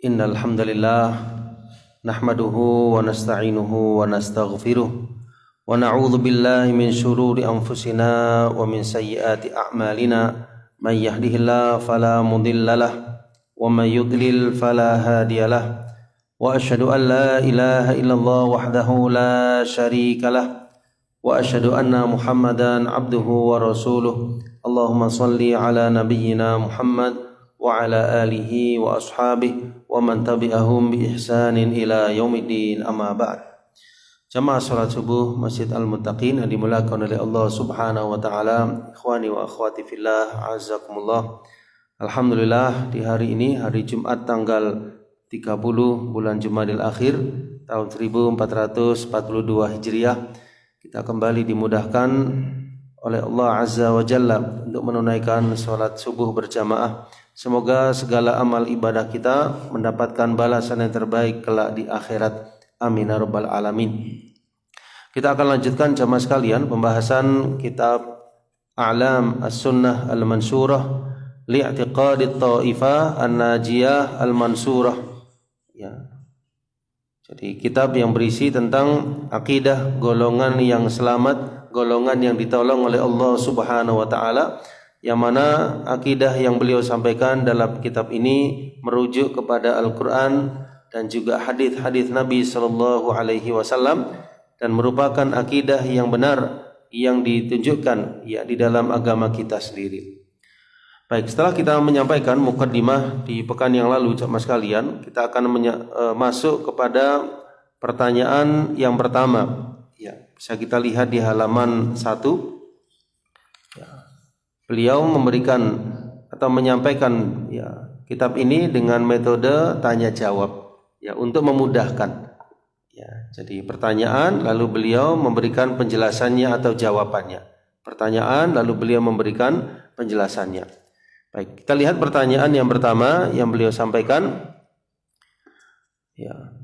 Innal hamdalillah nahmaduhu wa nasta'inuhu wa nastaghfiruh wa na'udzu billahi min shururi anfusina wa min sayyiati a'malina may yahdihillahu fala mudhillalah wa may yudlil fala hadiyalah wa asyhadu an la ilaha illallah wahdahu la syarikalah wa asyhadu anna Muhammadan abduhu wa rasuluh. Allahumma shalli ala nabiyyina Muhammad wa ala alihi wa ashabihi wa man tabi'ahum bi ihsanin ila yaumiddin, amma ba'd. Jamaah salat subuh Masjid Al-Muttaqin yang dimuliakan oleh Allah Subhanahu wa taala, ikhwani wa akhwati fillah, azakumullah. Alhamdulillah, di hari ini, hari Jumat tanggal 30 bulan Jumadil Akhir tahun 1442 Hijriah, kita kembali dimudahkan oleh Allah Azza wa Jalla untuk menunaikan salat subuh berjamaah. Semoga segala amal ibadah kita mendapatkan balasan yang terbaik kelak di akhirat. Amin ya rabbal alamin. Kita akan lanjutkan jamaah sekalian pembahasan kitab A'lam As-Sunnah Al-Mansurah li'tiqadit Ta'ifah An-Najiyah Al-Mansurah. Ya. Jadi kitab yang berisi tentang akidah golongan yang selamat, golongan yang ditolong oleh Allah Subhanahu wa taala, yang mana akidah yang beliau sampaikan dalam kitab ini merujuk kepada Al-Quran dan juga hadis-hadis Nabi sallallahu alaihi wasallam dan merupakan akidah yang benar yang ditunjukkan ya di dalam agama kita sendiri. Baik, setelah kita menyampaikan mukaddimah di pekan yang lalu, jemaah sekalian, kita akan masuk kepada pertanyaan yang pertama. Ya, bisa kita lihat di halaman 1. Ya. Beliau memberikan atau menyampaikan ya kitab ini dengan metode tanya jawab ya untuk memudahkan. Ya, jadi pertanyaan lalu beliau memberikan penjelasannya atau jawabannya. Pertanyaan lalu beliau memberikan penjelasannya. Baik, kita lihat pertanyaan yang pertama yang beliau sampaikan. Ya.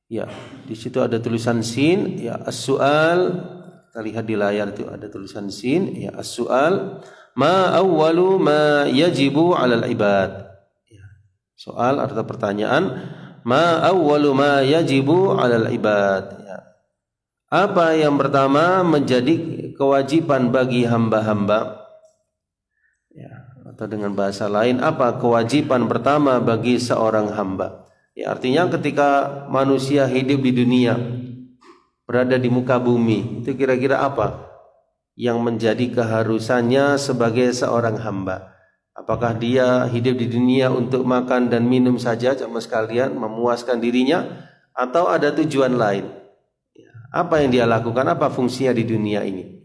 Ya, di situ ada tulisan sin, ya as-su'al. Kita lihat di layar itu ada tulisan sin, ya as-su'al ma awwalu ma yajibu 'alal ibad. Ya. Soal atau pertanyaan, ma awwalu ma yajibu 'alal ibad. Ya. Apa yang pertama menjadi kewajiban bagi hamba-hamba? Ya, atau dengan bahasa lain, apa kewajiban pertama bagi seorang hamba? Ya, artinya ketika manusia hidup di dunia, berada di muka bumi, itu kira-kira apa yang menjadi keharusannya sebagai seorang hamba? Apakah dia hidup di dunia untuk makan dan minum saja, jemaah sekalian, memuaskan dirinya, atau ada tujuan lain? Ya, apa yang dia lakukan, apa fungsinya di dunia ini?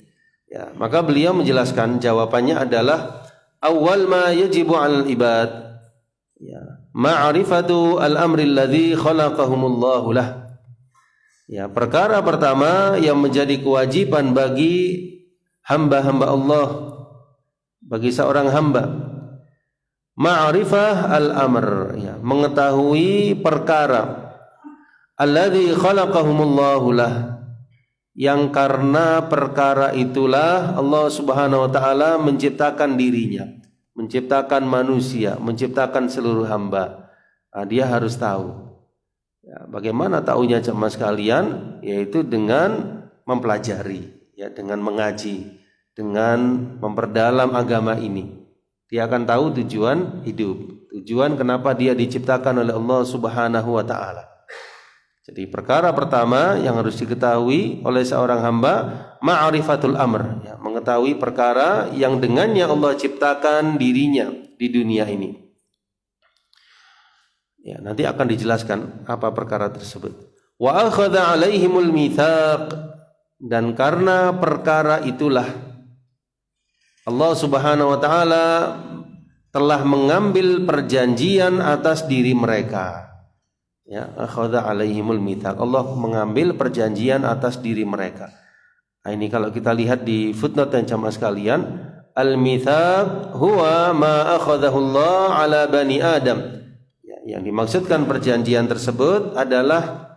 Ya, maka beliau menjelaskan jawabannya adalah awal ma yajibu 'alal ibad, ya, ma'rifatu al-amri alladhi khalaqahumullahu lah. Ya, perkara pertama yang menjadi kewajiban bagi hamba-hamba Allah, bagi seorang hamba, ma'rifah al-amr, ya, mengetahui perkara alladzi khalaqahumullahu lah, yang karena perkara itulah Allah Subhanahu wa taala menciptakan dirinya, menciptakan manusia, menciptakan seluruh hamba. Nah, dia harus tahu. Ya, bagaimana taunya jemaah sekalian? Yaitu dengan mempelajari, ya, dengan mengaji, dengan memperdalam agama ini. Dia akan tahu tujuan hidup, tujuan kenapa dia diciptakan oleh Allah Subhanahu wa taala. Jadi perkara pertama yang harus diketahui oleh seorang hamba, ma'rifatul amr, ya, mengetahui perkara yang dengannya Allah ciptakan dirinya di dunia ini. Ya, nanti akan dijelaskan apa perkara tersebut. Wa akhadha 'alaihimul mitsaq, dan karena perkara itulah Allah Subhanahu wa taala telah mengambil perjanjian atas diri mereka. Ya, akhadha 'alaihimul mitsaq, Allah mengambil perjanjian atas diri mereka. Nah, ini kalau kita lihat di footnote dan jamaah sekalian, al-mitsaq huwa ma akhadahu Allah 'ala bani Adam. Yang dimaksudkan perjanjian tersebut adalah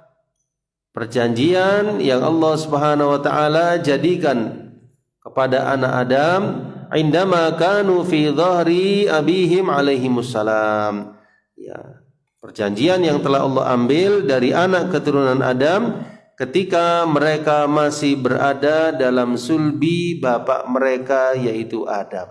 perjanjian yang Allah Subhanahu wa taala jadikan kepada anak Adam indama kanu fi dhahri abihim alaihimussalam. Ya, Perjanjian yang telah Allah ambil dari anak keturunan Adam ketika mereka masih berada dalam sulbi bapak mereka yaitu Adam.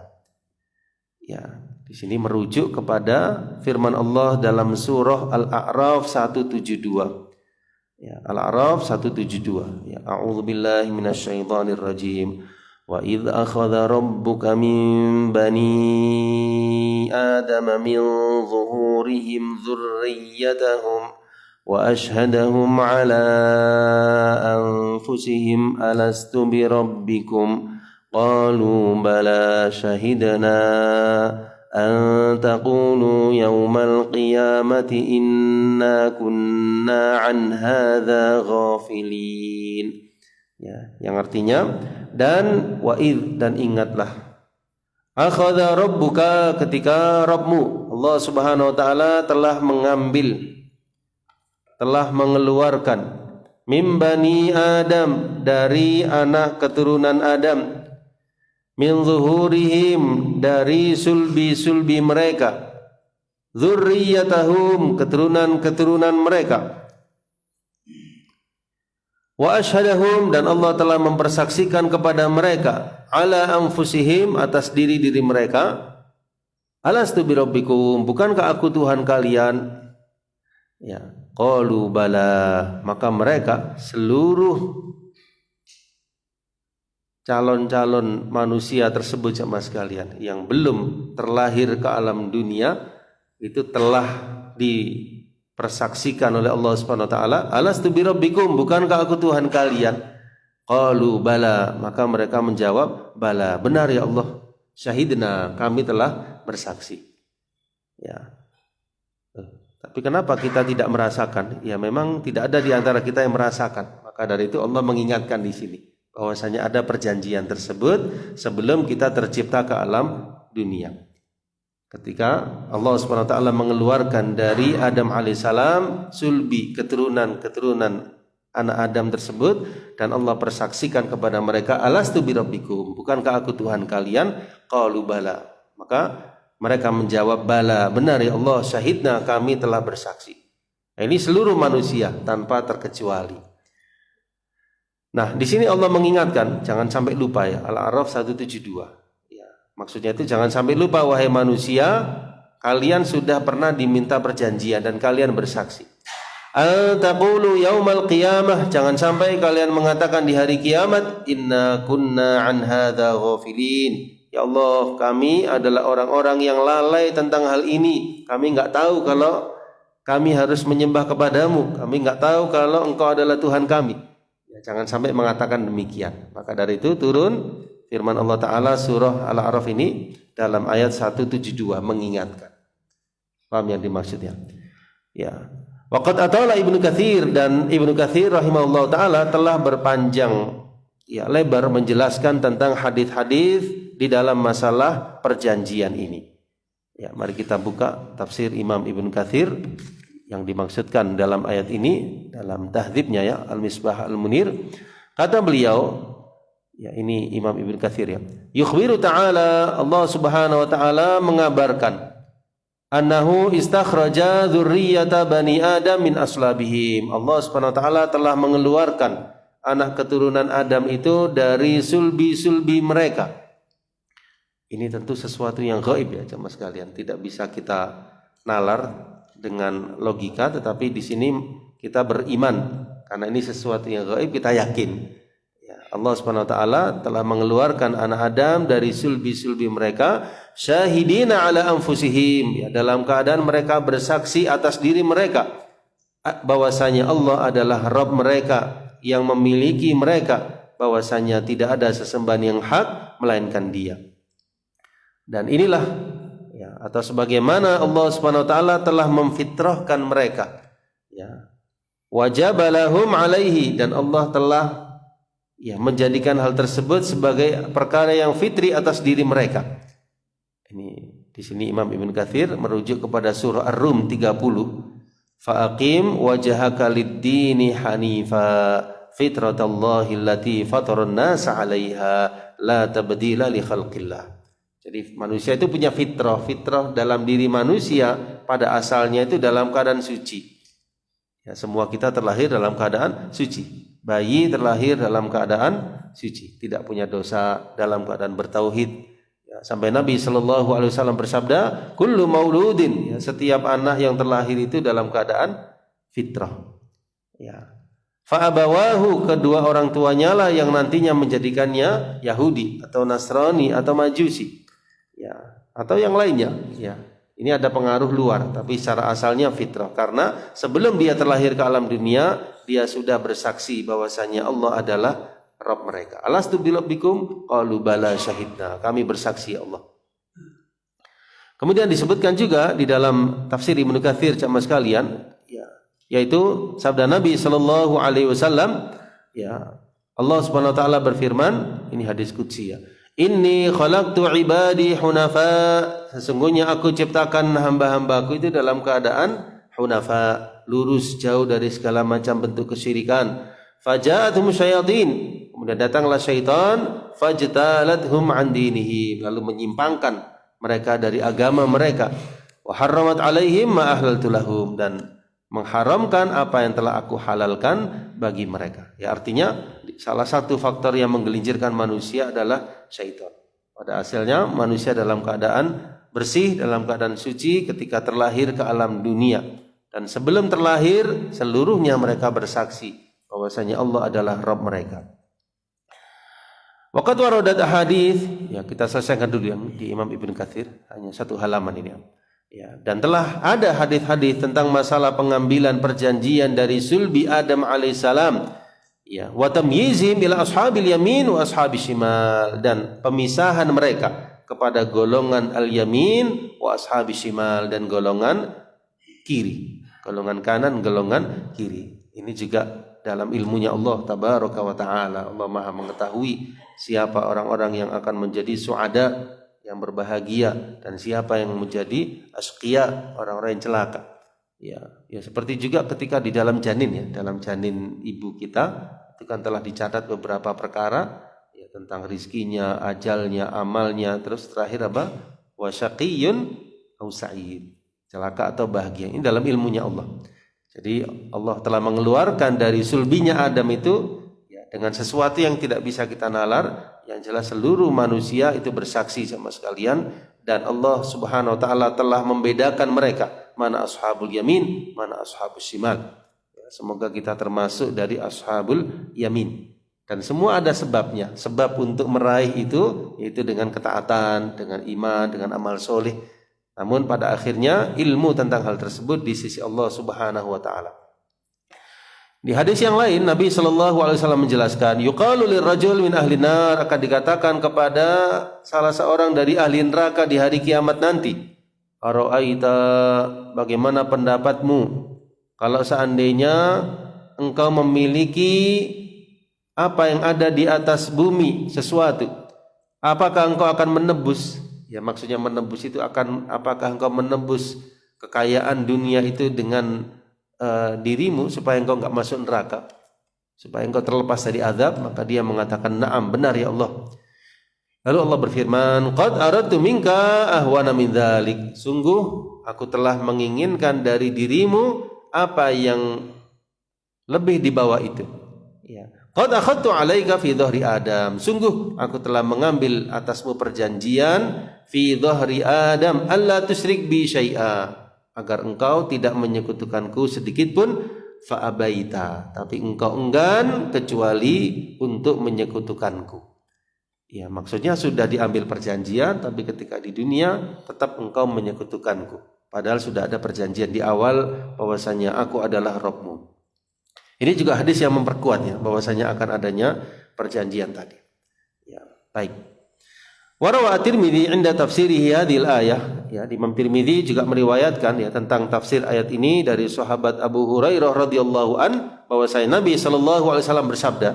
Ya, di sini merujuk kepada firman Allah dalam surah Al-A'raf 172. Ya, Al-A'raf 172. Ya, a'udzubillahi minasyaitonir rajim. Wa idz akhadha rabbuka min bani adama min zuhurihim dzurriyyatahum wa ashhadahum ala anfusihim alastu bi rabbikum qalu bala shahidna an taqulu yawmal qiyamati inna kunna an hadza ghafilin. Ya, yang artinya dan wa'id dan ingatlah akhadha rabbuka ketika Rabbmu Allah Subhanahu wa taala telah mengeluarkan min bani Adam dari anak keturunan Adam min zuhurihim dari sulbi mereka dzurriyyatahum keturunan mereka wa asyhadahum dan Allah telah mempersaksikan kepada mereka ala anfusihim atas diri mereka alastu birabbikum bukankah aku Tuhan kalian ya qalu bala maka mereka seluruh calon-calon manusia tersebut jemaah sekalian yang belum terlahir ke alam dunia itu telah dipersaksikan oleh Allah Subhanahu wa taala alastu birabbikum bukankah aku Tuhan kalian qalu bala maka mereka menjawab bala benar ya Allah syahidna kami telah bersaksi ya. Tapi kenapa kita tidak merasakan? Ya memang tidak ada di antara kita yang merasakan. Maka dari itu Allah mengingatkan di sini bahwasanya ada perjanjian tersebut sebelum kita tercipta ke alam dunia. Ketika Allah Subhanahu wa taala mengeluarkan dari Adam alaihissalam sulbi keturunan anak Adam tersebut dan Allah persaksikan kepada mereka alastu birabbikum bukankah aku Tuhan kalian qalu bala maka mereka menjawab bala benar ya Allah syahidna kami telah bersaksi. Nah, ini seluruh manusia tanpa terkecuali. Nah, di sini Allah mengingatkan jangan sampai lupa ya Al-A'raf 172. Ya, maksudnya itu jangan sampai lupa wahai manusia kalian sudah pernah diminta perjanjian dan kalian bersaksi. Al-taqulu yaumal qiyamah jangan sampai kalian mengatakan di hari kiamat inna kunna an hadza ghafilin. Ya Allah, kami adalah orang-orang yang lalai tentang hal ini. Kami enggak tahu kalau kami harus menyembah kepadamu. Kami enggak tahu kalau Engkau adalah Tuhan kami. Ya, jangan sampai mengatakan demikian. Maka dari itu turun firman Allah Ta'ala surah Al-A'raf ini dalam ayat 172 mengingatkan. Paham yang dimaksudnya? Ya. Waqad atala Ibnu Katsir dan Ibnu Katsir rahimahullah Ta'ala telah berpanjang lebar menjelaskan tentang hadis-hadis di dalam masalah perjanjian ini. Ya, mari kita buka tafsir Imam Ibnu Katsir yang dimaksudkan dalam ayat ini dalam tahdzibnya ya Al-Misbah Al-Munir. Kata beliau, ya ini Imam Ibnu Katsir ya. Yukhbiru ta'ala Allah Subhanahu wa taala mengabarkan annahu istakhraja dzurriyyata bani Adam min aslabihim. Allah Subhanahu wa taala telah mengeluarkan anak keturunan Adam itu dari sulbi mereka. Ini tentu sesuatu yang gaib ya jemaah sekalian, tidak bisa kita nalar dengan logika, tetapi di sini kita beriman karena ini sesuatu yang gaib, kita yakin. Ya, Allah Subhanahu wa taala telah mengeluarkan anak Adam dari sulbi mereka, syahidina ala anfusihim, ya, dalam keadaan mereka bersaksi atas diri mereka bahwasanya Allah adalah Rabb mereka yang memiliki mereka, bahwasanya tidak ada sesembahan yang hak melainkan Dia. Dan inilah ya, atau sebagaimana Allah Subhanahu wa taala telah memfitrahkan mereka ya, wajabalahum alaihi, dan Allah telah ya menjadikan hal tersebut sebagai perkara yang fitri atas diri mereka. Ini di sini Imam Ibnu Katsir merujuk kepada surah Ar-Rum 30. Fa'aqim wajhaka lid-dini hanifa fitratallahi allati fataran nasa 'alaiha la tabdila li khalqillah. Jadi manusia itu punya fitrah. Fitrah dalam diri manusia pada asalnya itu dalam keadaan suci. Ya, semua kita terlahir dalam keadaan suci. Bayi terlahir dalam keadaan suci, tidak punya dosa, dalam keadaan bertauhid. Ya, sampai Nabi SAW bersabda, kullu mauludin, ya, setiap anak yang terlahir itu dalam keadaan fitrah. Ya. Fa'abawahu, kedua orang tuanya lah yang nantinya menjadikannya Yahudi atau Nasrani atau Majusi. Ya, atau yang lainnya. Ya, ini ada pengaruh luar, tapi secara asalnya fitrah. Karena sebelum dia terlahir ke alam dunia, dia sudah bersaksi bahwasanya Allah adalah Rabb mereka. Alastu birabbikum? Qalu bala syahidna. Kami bersaksi Allah. Kemudian disebutkan juga di dalam tafsir Ibnu Katsir jamaah sekalian, ya, yaitu sabda Nabi sallallahu alaihi wasallam, ya, Allah Subhanahu wa taala berfirman, ini hadis qudsi ya. Inni khalaqtu ibadi hunafa, sesungguhnya aku ciptakan hamba-hambaku itu dalam keadaan hunafa, lurus jauh dari segala macam bentuk kesyirikan. Faja'athum syayatin, kemudian datanglah syaitan, fajtalathum an dinihim, lalu menyimpangkan mereka dari agama mereka. Wa harramat alaihim ma ahlaltu lahum, dan mengharamkan apa yang telah aku halalkan bagi mereka. Ya, artinya salah satu faktor yang menggelincirkan manusia adalah syaitan. Pada asalnya manusia dalam keadaan bersih, dalam keadaan suci ketika terlahir ke alam dunia. Dan sebelum terlahir seluruhnya mereka bersaksi bahwasanya Allah adalah Rabb mereka. Waqad waradat ahadits, ya, kita selesaikan dulu yang di Imam Ibnu Katsir, hanya satu halaman ini. Ya, dan telah ada hadis-hadis tentang masalah pengambilan perjanjian dari sulbi Adam alaihissalam, ya, wa tamyizihim ila ashabil yamin wa ashabis shimal, dan pemisahan mereka kepada golongan al-yamin wa ashabis shimal, dan golongan kiri, golongan kanan, golongan kiri. Ini juga dalam ilmunya Allah tabaraka wa taala. Allah Maha mengetahui siapa orang-orang yang akan menjadi suada, yang berbahagia, dan siapa yang menjadi asqiya, orang-orang yang celaka. Ya, ya, seperti juga ketika di dalam janin, ya, dalam janin ibu kita itu kan telah dicatat beberapa perkara, ya, tentang rizkinya, ajalnya, amalnya, terus terakhir apa? Wa syaqiyyun aw sa'id, celaka atau bahagia. Ini dalam ilmunya Allah. Jadi Allah telah mengeluarkan dari sulbinya Adam itu, ya, dengan sesuatu yang tidak bisa kita nalar. Yang jelas seluruh manusia itu bersaksi sama sekalian, dan Allah Subhanahu wa taala telah membedakan mereka, mana ashabul yamin, mana ashabus shimal. Ya, semoga kita termasuk dari ashabul yamin. Dan semua ada sebabnya. Sebab untuk meraih itu yaitu dengan ketaatan, dengan iman, dengan amal soleh. Namun pada akhirnya ilmu tentang hal tersebut di sisi Allah Subhanahu wa taala. Di hadis yang lain Nabi SAW menjelaskan, yuqalu lirrajul min ahli nar, akan dikatakan kepada salah seorang dari ahli neraka di hari kiamat nanti, ara'aita, bagaimana pendapatmu kalau seandainya engkau memiliki apa yang ada di atas bumi sesuatu, apakah engkau akan menebus? Ya, maksudnya menebus itu akan, apakah engkau menebus kekayaan dunia itu dengan dirimu supaya engkau enggak masuk neraka, supaya engkau terlepas dari azab? Maka dia mengatakan, na'am, benar ya Allah. Lalu Allah berfirman, qad aradtu minka ahwana min dzalik, sungguh aku telah menginginkan dari dirimu apa yang lebih di bawah itu. Ya. Qad akhadtu 'alaika fi dhahri Adam, sungguh aku telah mengambil atasmu perjanjian fi dhahri Adam alla tusyrik bi syai'a, agar engkau tidak menyekutukanku sedikit pun, fa'abaita, tapi engkau enggan kecuali untuk menyekutukanku. Ya, maksudnya sudah diambil perjanjian, tapi ketika di dunia tetap engkau menyekutukanku. Padahal sudah ada perjanjian di awal bahwasanya aku adalah Rabbmu. Ini juga hadis yang memperkuat, ya, bahwasanya akan adanya perjanjian tadi. Ya, baik. Warawa At-Tirmidzi inda tafsirihi hadhil ayah, ya, Imam Tirmidzi juga meriwayatkan, ya, tentang tafsir ayat ini dari sahabat Abu Hurairah radhiyallahu an, bahwasanya Nabi sallallahu alaihi wasallam bersabda,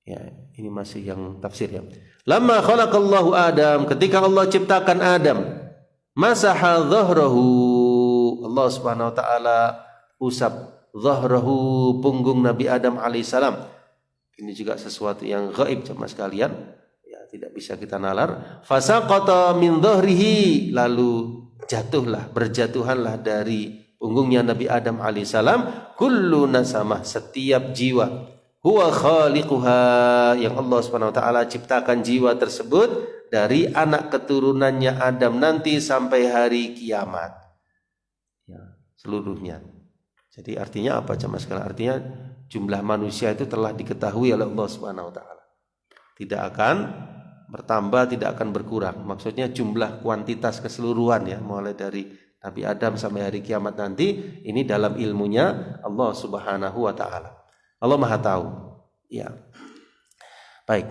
ya, ini masih yang tafsir, ya. Lamma khalaqallahu Adam, ketika Allah ciptakan Adam, masaha dhahrahu, Allah Subhanahu wa taala usap dhahrahu, punggung Nabi Adam alaihissalam. Ini juga sesuatu yang gaib sama sekalian. Ya, tidak bisa kita nalar. Fasaqata min dhahrihi, lalu berjatuhanlah dari punggungnya Nabi Adam alaihissalam kullu nasamah, setiap jiwa, huwa khaliquha, yang Allah Subhanahu wa taala ciptakan jiwa tersebut dari anak keturunannya Adam nanti sampai hari kiamat. Ya, seluruhnya. Jadi artinya apa jemaah sekalian? Artinya jumlah manusia itu telah diketahui oleh Allah Subhanahu wa taala. Tidak akan bertambah, tidak akan berkurang. Maksudnya jumlah kuantitas keseluruhan ya, mulai dari Nabi Adam sampai hari kiamat nanti, ini dalam ilmunya Allah Subhanahu wa taala. Allah Maha tahu. Ya. Baik.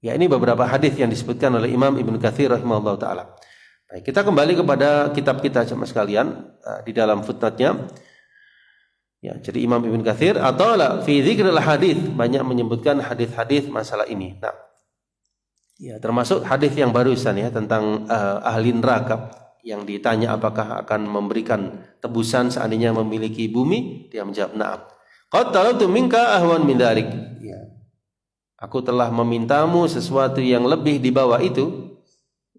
Ya, ini beberapa hadis yang disebutkan oleh Imam Ibnu Katsir rahimahullah taala. Baik, kita kembali kepada kitab kita jemaah sekalian, di dalam footnote-nya. Ya, jadi Imam Ibnu Katsir atala fi dzikril hadis, banyak menyebutkan hadis-hadis masalah ini. Nah, ya, termasuk hadis yang barusan ya tentang ahli neraka yang ditanya apakah akan memberikan tebusan seandainya memiliki bumi, dia menjawab na'am. Qad talabtu minka ahwan min dzalik. Ya. Aku telah memintamu sesuatu yang lebih di bawah itu.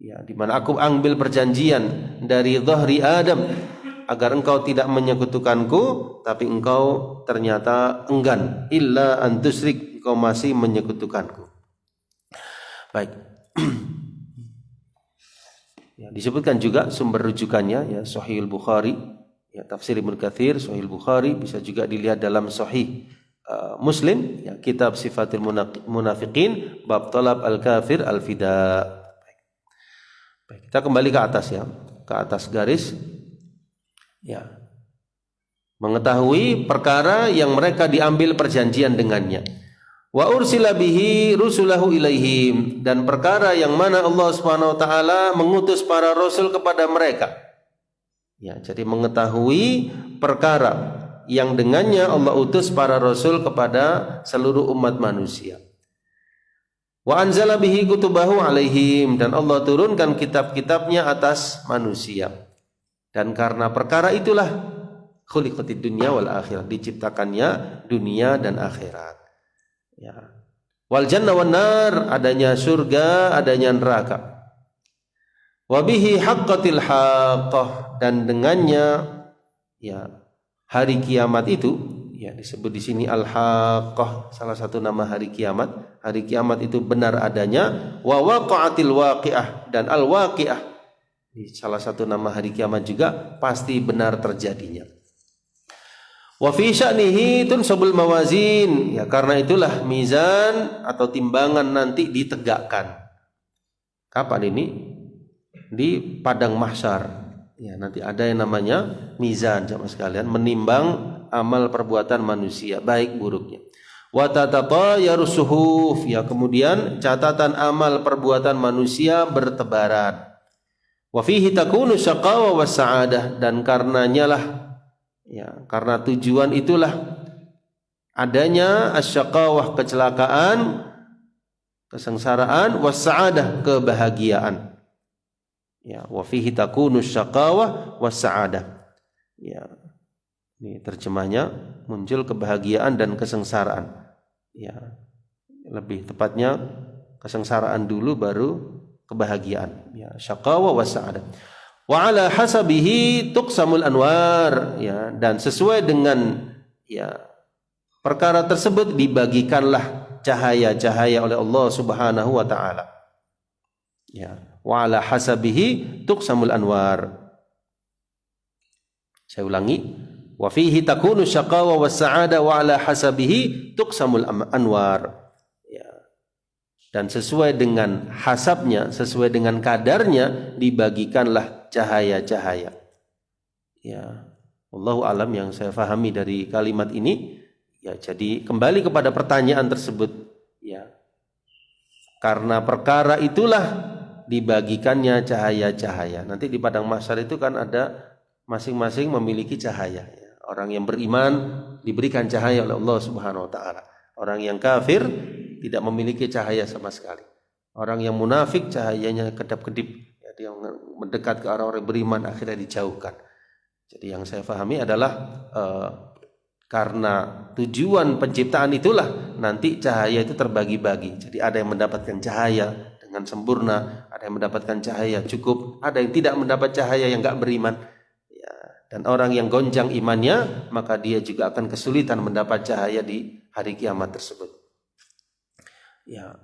Ya, di mana aku ambil perjanjian dari dhahri Adam agar engkau tidak menyekutukanku, tapi engkau ternyata enggan, illa an tusyrik, engkau masih menyekutukanku. Baik. Ya, disebutkan juga sumber rujukannya ya Sahih Bukhari, ya tafsir Ibnu Katsir, Sahih Bukhari, bisa juga dilihat dalam Sahih Muslim, ya kitab Sifatul Munafiqin, bab talab al-kafir al-fida. Baik, kita kembali ke atas ya, ke atas garis. Ya. Mengetahui perkara yang mereka diambil perjanjian dengannya. Wa ursila bihi rusulahu ilaihim, dan perkara yang mana Allah Subhanahu wa taala mengutus para rasul kepada mereka. Ya, jadi mengetahui perkara yang dengannya Allah utus para rasul kepada seluruh umat manusia. Wa anzala bihi kutubahu alaihim, dan Allah turunkan kitab-kitabnya atas manusia. Dan karena perkara itulah khuliqatid dunya wal akhirah, diciptakannya dunia dan akhirat. Ya. Wal jannah wan nar, adanya surga, adanya neraka. Wa bihi haqqatil haqqah, dan dengannya ya hari kiamat itu, ya disebut di sini al-haqqah, salah satu nama hari kiamat. Hari kiamat itu benar adanya. Wa waqa'atil waqi'ah, dan al-waqi'ah, salah satu nama hari kiamat juga pasti benar terjadinya. Wa fi sya'nihi tunsabul mawazin, ya karena itulah mizan atau timbangan nanti ditegakkan. Kapan ini? Di padang mahsyar. Ya, nanti ada yang namanya mizan jemaah sekalian, menimbang amal perbuatan manusia baik buruknya. Wa tatatayaru suhuf, ya kemudian catatan amal perbuatan manusia bertebaran. Wa fihi takunu syaqawa was sa'adah, dan karenanya lah, ya karena tujuan itulah adanya asyaqawah, kecelakaan, kesengsaraan, was sa'adah, kebahagiaan. Ya, wa fihi takunu syaqawah was sa'adah. Ya. Ini terjemahnya muncul kebahagiaan dan kesengsaraan. Ya. Lebih tepatnya kesengsaraan dulu baru kebahagiaan. Ya, syaqawah was sa'adah. Wa ala hasabihi tuqsamul anwar, ya, dan sesuai dengan ya perkara tersebut dibagikanlah cahaya-cahaya oleh Allah Subhanahu wa taala. Ya, wa ala hasabihi tuqsamul anwar. Saya ulangi, wa fihi takunu syaqawa was sa'ada wa ala hasabihi tuqsamul anwar. Ya. Dan sesuai dengan hasabnya, sesuai dengan kadarnya dibagikanlah cahaya-cahaya. Ya, wallahu alam, yang saya fahami dari kalimat ini, ya jadi kembali kepada pertanyaan tersebut, ya. Karena perkara itulah dibagikannya cahaya-cahaya. Nanti di padang mahsyar itu kan ada masing-masing memiliki cahaya. Ya. Orang yang beriman diberikan cahaya oleh Allah Subhanahu wa taala. Orang yang kafir tidak memiliki cahaya sama sekali. Orang yang munafik cahayanya kedap-kedip. Ya, dia mendekat ke arah orang beriman akhirnya dijauhkan. Jadi yang saya fahami adalah Karena tujuan penciptaan itulah nanti cahaya itu terbagi-bagi. Jadi ada yang mendapatkan cahaya dengan sempurna, ada yang mendapatkan cahaya cukup, ada yang tidak mendapat cahaya yang enggak beriman. Ya, dan orang yang gonjang imannya, maka dia juga akan kesulitan mendapat cahaya di hari kiamat tersebut. Ya,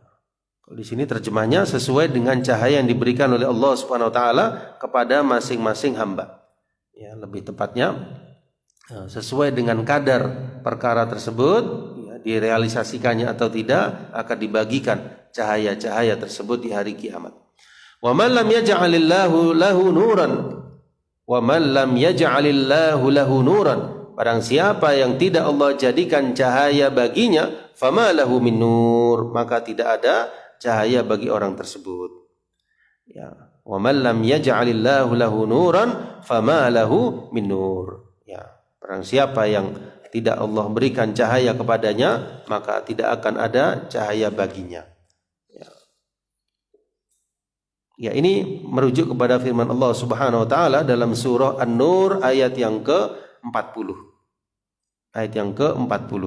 di sini terjemahnya sesuai dengan cahaya yang diberikan oleh Allah Subhanahu wa taala kepada masing-masing hamba. Ya, lebih tepatnya sesuai dengan kadar perkara tersebut, ya, direalisasikannya atau tidak, akan dibagikan cahaya-cahaya tersebut di hari kiamat. Wa man lam yaj'alillahu lahu nuran, wa man lam yaj'alillahu lahu nuran, barang siapa yang tidak Allah jadikan cahaya baginya, fama lahu min nur, maka tidak ada cahaya bagi orang tersebut. Ya, wa man lam yaj'alillahu lahu nuran, fama lahu min nur. Ya, barang siapa yang tidak Allah berikan cahaya kepadanya, maka tidak akan ada cahaya baginya. Ya, ini merujuk kepada firman Allah Subhanahu wa taala dalam surah An-Nur ayat yang ke-40. Ayat yang ke-40.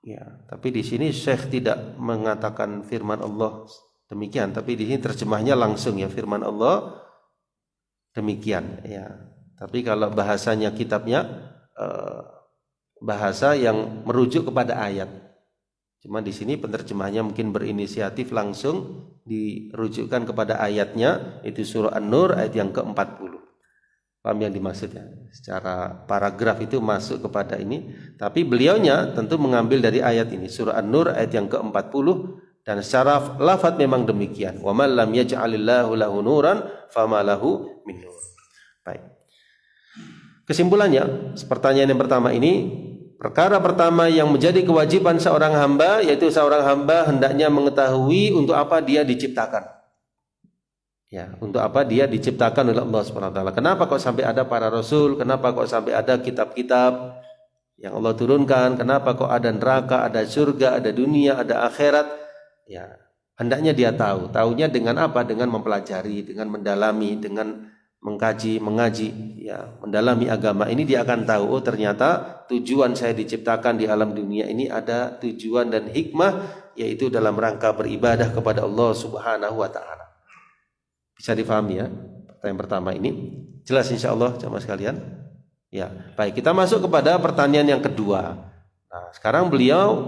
Ya, tapi di sini Syekh tidak mengatakan firman Allah demikian, tapi di sini terjemahnya langsung, ya, firman Allah demikian, ya. Tapi kalau bahasanya kitabnya bahasa yang merujuk kepada ayat. Cuma di sini penerjemahnya mungkin berinisiatif langsung dirujukkan kepada ayatnya, itu surah An-Nur ayat yang ke-40. Paham yang dimaksud, ya? Secara paragraf itu masuk kepada ini, tapi beliaunya tentu mengambil dari ayat ini, surah An-Nur ayat yang ke-40, dan secara lafaz memang demikian. Wa man lam yaj'alillahu lahu nuran fama lahu min nur. Baik. Kesimpulannya, pertanyaan yang pertama ini, perkara pertama yang menjadi kewajiban seorang hamba, yaitu seorang hamba hendaknya mengetahui untuk apa dia diciptakan. Ya, untuk apa dia diciptakan oleh Allah Subhanahu wa taala. Kenapa kok sampai ada para rasul? Kenapa kok sampai ada kitab-kitab yang Allah turunkan? Kenapa kok ada neraka, ada surga, ada dunia, ada akhirat? Ya, hendaknya dia tahu. Taunya dengan apa? Dengan mempelajari, dengan mendalami, dengan mengkaji, mengaji, ya, mendalami agama ini, dia akan tahu, oh ternyata tujuan saya diciptakan di alam dunia ini ada tujuan dan hikmah, yaitu dalam rangka beribadah kepada Allah Subhanahu wa taala. Bisa difahami, ya, pertanyaan pertama ini? Jelas insyaallah jamaah sekalian? Ya, baik, kita masuk kepada pertanyaan yang kedua. Nah, sekarang beliau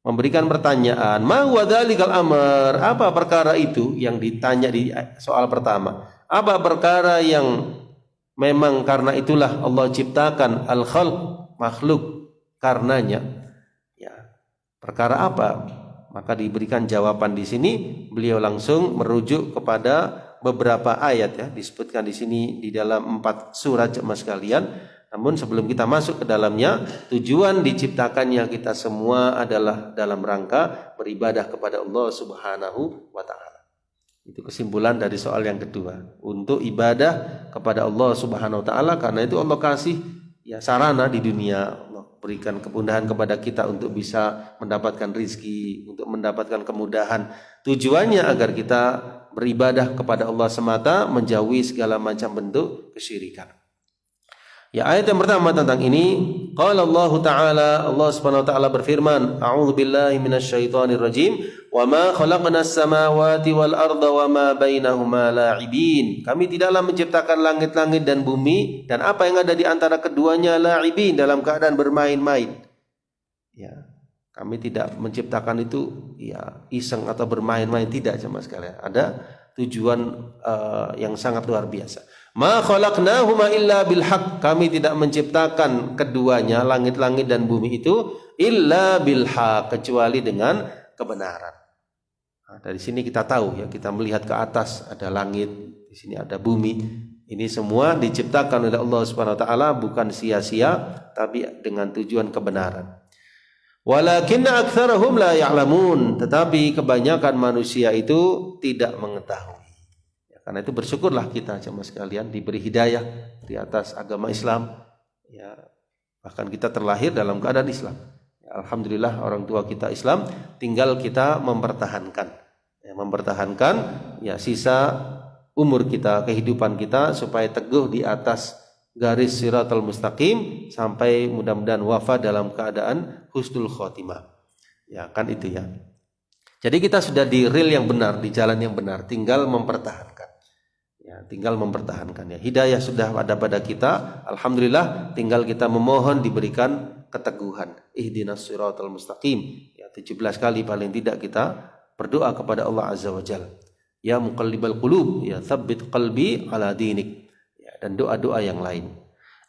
memberikan pertanyaan, ma huwa dzalikal amr, apa perkara itu yang ditanya di soal pertama? Apa perkara yang memang karena itulah Allah ciptakan al-khalq, makhluk karenanya? Ya, perkara apa? Maka diberikan jawaban di sini, beliau langsung merujuk kepada beberapa ayat, ya, disebutkan di sini di dalam 4 surat jemaah sekalian. Namun sebelum kita masuk ke dalamnya, tujuan diciptakannya kita semua adalah dalam rangka beribadah kepada Allah Subhanahu wa taala. Itu kesimpulan dari soal yang kedua. Untuk ibadah kepada Allah Subhanahu wa taala, karena itu Allah kasih, ya, sarana di dunia. Allah berikan kemudahan kepada kita untuk bisa mendapatkan rizki, untuk mendapatkan kemudahan. Tujuannya agar kita beribadah kepada Allah semata, menjauhi segala macam bentuk kesyirikan. Ya, ayat yang pertama tentang ini, qala Allah Ta'ala, Allah Subhanahu wa taala berfirman, a'udzu billahi minasyaitonir rajim, wa ma khalaqnas samawati wal arda wa ma bainahuma la'ibin. Kami tidaklah menciptakan langit-langit dan bumi dan apa yang ada di antara keduanya la'ibin, dalam keadaan bermain-main. Ya, kami tidak menciptakan itu, ya, iseng atau bermain-main, tidak sama sekali. Ada tujuan yang sangat luar biasa. Ma khalaqnahuma illa bil haqq, kami tidak menciptakan keduanya, langit-langit dan bumi itu, illa bil haqq, kecuali dengan kebenaran. Nah, dari sini kita tahu, ya, kita melihat ke atas ada langit, di sini ada bumi. Ini semua diciptakan oleh Allah Subhanahu wa taala bukan sia-sia, tapi dengan tujuan kebenaran. Walakinna aktsarahum la ya'lamun, tetapi kebanyakan manusia itu tidak mengetahui. Karena itu bersyukurlah kita jemaah sekalian diberi hidayah di atas agama Islam, ya, bahkan kita terlahir dalam keadaan Islam, ya, alhamdulillah orang tua kita Islam, tinggal kita mempertahankan, ya, sisa umur kita, kehidupan kita supaya teguh di atas garis siratal mustaqim sampai mudah-mudahan wafat dalam keadaan husnul khotimah. Ya, kan itu ya. Jadi kita sudah di rel yang benar, di jalan yang benar, tinggal mempertahankan. Ya, tinggal mempertahankan ya. Hidayah sudah ada pada kita, alhamdulillah, tinggal kita memohon diberikan keteguhan. Ihdinas siratal mustaqim. Ya, 17 kali paling tidak kita berdoa kepada Allah Azza wa Jalla. Ya muqallibal qulub, ya tsabbit qalbi ala dinik. Ya, dan doa-doa yang lain.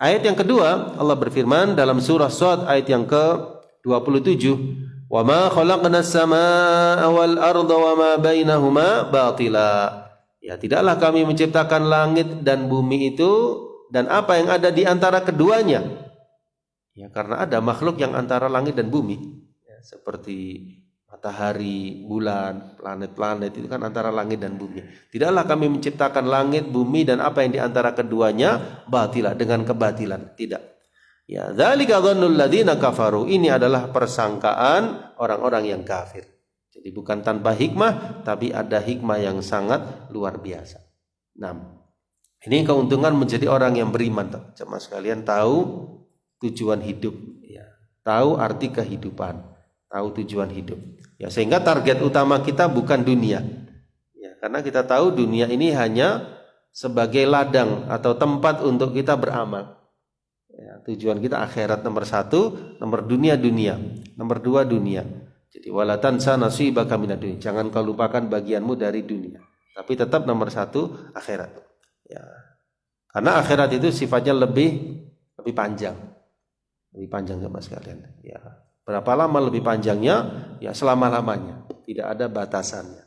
Ayat yang kedua, Allah berfirman dalam surah Shad ayat yang ke-27, "Wa ma khalaqnas samaa'a wal arda wa ma bainahuma batila." Ya, tidaklah kami menciptakan langit dan bumi itu dan apa yang ada di antara keduanya. Ya, karena ada makhluk yang antara langit dan bumi, ya, seperti matahari, bulan, planet-planet itu kan antara langit dan bumi. Tidaklah kami menciptakan langit, bumi dan apa yang di antara keduanya batila, dengan kebatilan. Tidak. Ya, dzalika dhannul ladzina kafaru. Ini adalah persangkaan orang-orang yang kafir. Jadi bukan tanpa hikmah, tapi ada hikmah yang sangat luar biasa. Nah, ini keuntungan menjadi orang yang beriman. Cuma sekalian tahu tujuan hidup, ya. Tahu arti kehidupan, tahu tujuan hidup. Ya, sehingga target utama kita bukan dunia. Ya, karena kita tahu dunia ini hanya sebagai ladang atau tempat untuk kita beramal. Ya, tujuan kita akhirat nomor 1, nomor dunia, nomor 2 dunia. Jadi wala tansa nasibaka minad dunya. Jangan kau lupakan bagianmu dari dunia. Tapi tetap nomor 1 akhirat. Ya. Karena akhirat itu sifatnya lebih panjang. Lebih panjang sama sekalian. Ya. Berapa lama lebih panjangnya? Ya selama-lamanya. Tidak ada batasannya.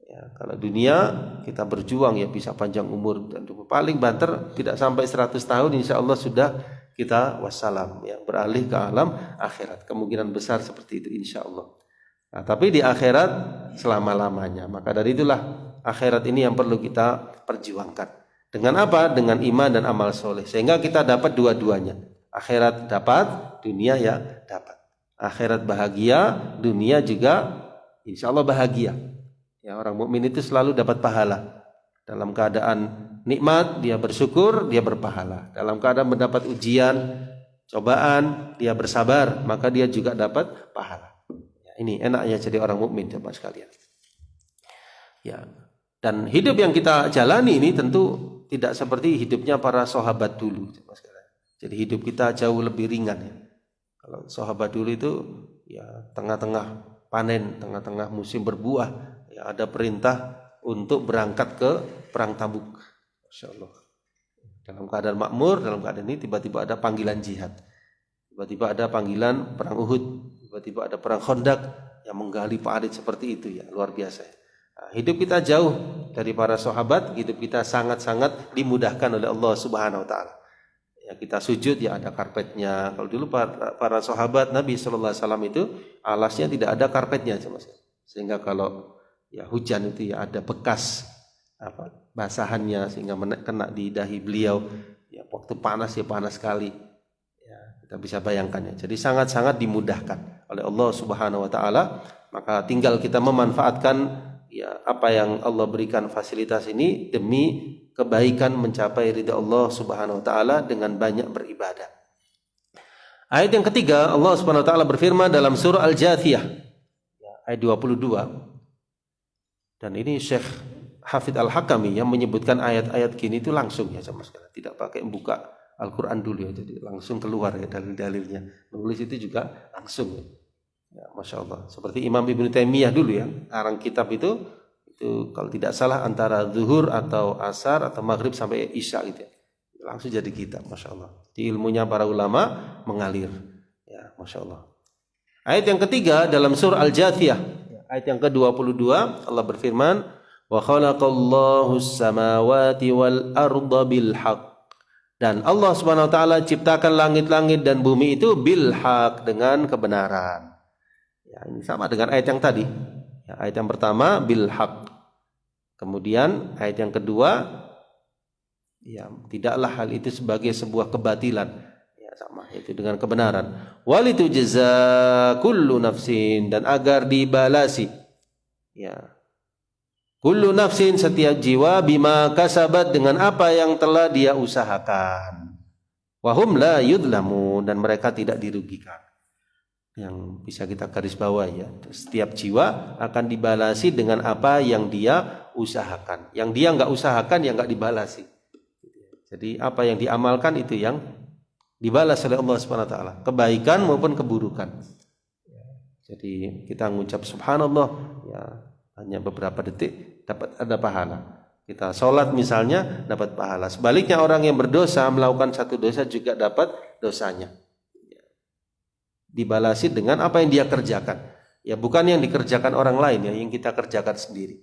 Ya, kalau dunia kita berjuang ya bisa panjang umur dan paling banter tidak sampai 100 tahun insya Allah sudah kita wassalam, ya, beralih ke alam akhirat. Kemungkinan besar seperti itu insya Allah. Nah, tapi di akhirat selama-lamanya. Maka dari itulah akhirat ini yang perlu kita perjuangkan. Dengan apa? Dengan iman dan amal soleh. Sehingga kita dapat dua-duanya. Akhirat dapat, dunia ya dapat. Akhirat bahagia, dunia juga insya Allah bahagia. Ya, orang mukmin itu selalu dapat pahala. Dalam keadaan nikmat dia bersyukur, dia berpahala. Dalam keadaan mendapat ujian, cobaan, dia bersabar, maka dia juga dapat pahala. Ya, ini enaknya jadi orang mukmin coba sekalian. Ya. Dan hidup yang kita jalani ini tentu tidak seperti hidupnya para sahabat dulu coba sekalian. Jadi hidup kita jauh lebih ringan ya. Kalau sahabat dulu itu ya tengah-tengah panen, tengah-tengah musim berbuah, ya ada perintah untuk berangkat ke perang Tabuk. Masya Allah. Dalam keadaan makmur, dalam keadaan ini tiba-tiba ada panggilan jihad. Tiba-tiba ada panggilan perang Uhud. Tiba-tiba ada perang Khandaq yang menggali parit seperti itu ya, luar biasa. Nah, hidup kita jauh dari para sahabat, hidup kita sangat-sangat dimudahkan oleh Allah Subhanahu wa taala. Ya, kita sujud ya ada karpetnya. Kalau dulu para sahabat Nabi sallallahu alaihi wasallam itu alasnya tidak ada karpetnya sama sekali. Sehingga kalau ya hujan itu ya ada bekas basahannya sehingga kena di dahi beliau. Ya waktu panas ya panas sekali. Ya, kita bisa bayangkan ya. Jadi sangat-sangat dimudahkan oleh Allah Subhanahu wa taala. Maka tinggal kita memanfaatkan ya apa yang Allah berikan fasilitas ini demi kebaikan mencapai ridha Allah Subhanahu wa taala dengan banyak beribadah. Ayat yang ketiga, Allah Subhanahu wa taala berfirman dalam surah Al-Jathiyah ayat 22. Dan ini Syekh Hafidz Al-Hakami yang menyebutkan ayat-ayat gini itu langsung ya sama sekali, tidak pakai membuka Al-Qur'an dulu ya, jadi langsung keluar ya dalil-dalilnya. Menulis itu juga langsung ya. Ya, Masya Allah. Seperti Imam Ibnu Taimiyah dulu ya, arang kitab itu kalau tidak salah antara zuhur atau asar atau maghrib sampai isya gitu ya. Langsung jadi kitab, Masya Allah. Di ilmunya para ulama mengalir. Ya, Masya Allah. Ayat yang ketiga dalam surah Al-Jathiyah, ayat yang ke-22, Allah berfirman, "Wa khalaqallahu as-samawati wal arda bil haqq." Dan Allah Subhanahu wa taala ciptakan langit-langit dan bumi itu bil haqq, dengan kebenaran. Ya, ini sama dengan ayat yang tadi. Ya, ayat yang pertama bil haqq. Kemudian ayat yang kedua ya tidaklah hal itu sebagai sebuah kebatilan. Ya sama, itu dengan kebenaran. Walitujza kullu nafsin, dan agar dibalasi ya kullu nafsin, setiap jiwa bima kasabat, dengan apa yang telah dia usahakan. Wahum la yudlamun, dan mereka tidak dirugikan. Yang bisa kita garis bawah ya, setiap jiwa akan dibalasi dengan apa yang dia usahakan. Yang dia nggak usahakan ya nggak dibalasi. Jadi apa yang diamalkan itu yang dibalas oleh Allah Subhanahu wa taala, kebaikan maupun keburukan. Jadi kita mengucap subhanallah ya hanya beberapa detik dapat ada pahala. Kita sholat misalnya dapat pahala. Sebaliknya orang yang berdosa melakukan satu dosa juga dapat dosanya. Dibalasi dengan apa yang dia kerjakan. Ya bukan yang dikerjakan orang lain ya, yang kita kerjakan sendiri.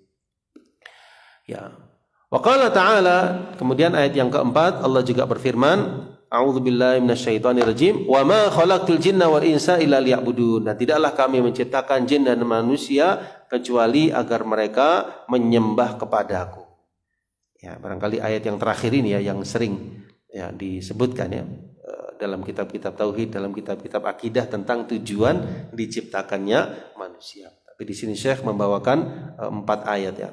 Ya. Wa qala ta'ala, kemudian ayat yang keempat Allah juga berfirman, a'udzubillahi minasyaitonirrajim, wa ma khalaqtul jinna wal insa illa liya'budun. Dan tidaklah kami menciptakan jin dan manusia kecuali agar mereka menyembah kepadaku. Ya, barangkali ayat yang terakhir ini ya yang sering ya disebutkan ya dalam kitab-kitab tauhid, dalam kitab-kitab akidah tentang tujuan diciptakannya manusia. Tapi di sini Syekh membawakan 4 ayat ya.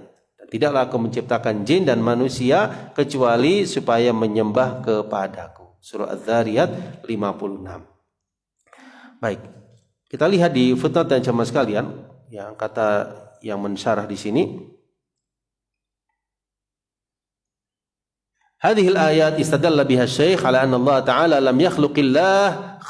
Tidaklah aku menciptakan jin dan manusia kecuali supaya menyembah kepadaku. Surah Az-Zariyat 56. Baik. Kita lihat di footnote dan jamaah sekalian, yang kata yang mensyarah di sini. Hadhihi al-ayat istadalla biha Syekh ala anna Allah Ta'ala lam yakhluqillah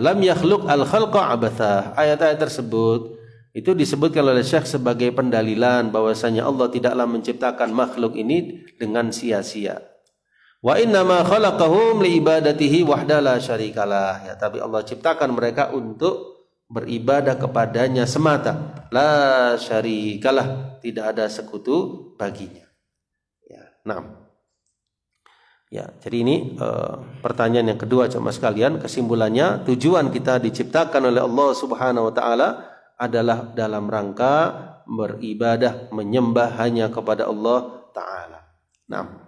lam yakhluq al-khalqa abatha. Ayat-ayat tersebut itu disebutkan oleh Syekh sebagai pendalilan bahwasanya Allah tidaklah menciptakan makhluk ini dengan sia-sia. Wa inna ma khalaqahum li ibadatihi wahda la syarikalah. Ya, tapi Allah ciptakan mereka untuk beribadah kepadanya semata. La syarikalah, tidak ada sekutu baginya. Nah, ya, jadi ini pertanyaan yang kedua jemaah sekalian. Kesimpulannya, tujuan kita diciptakan oleh Allah Subhanahu wa taala adalah dalam rangka beribadah, menyembah hanya kepada Allah taala. Nah,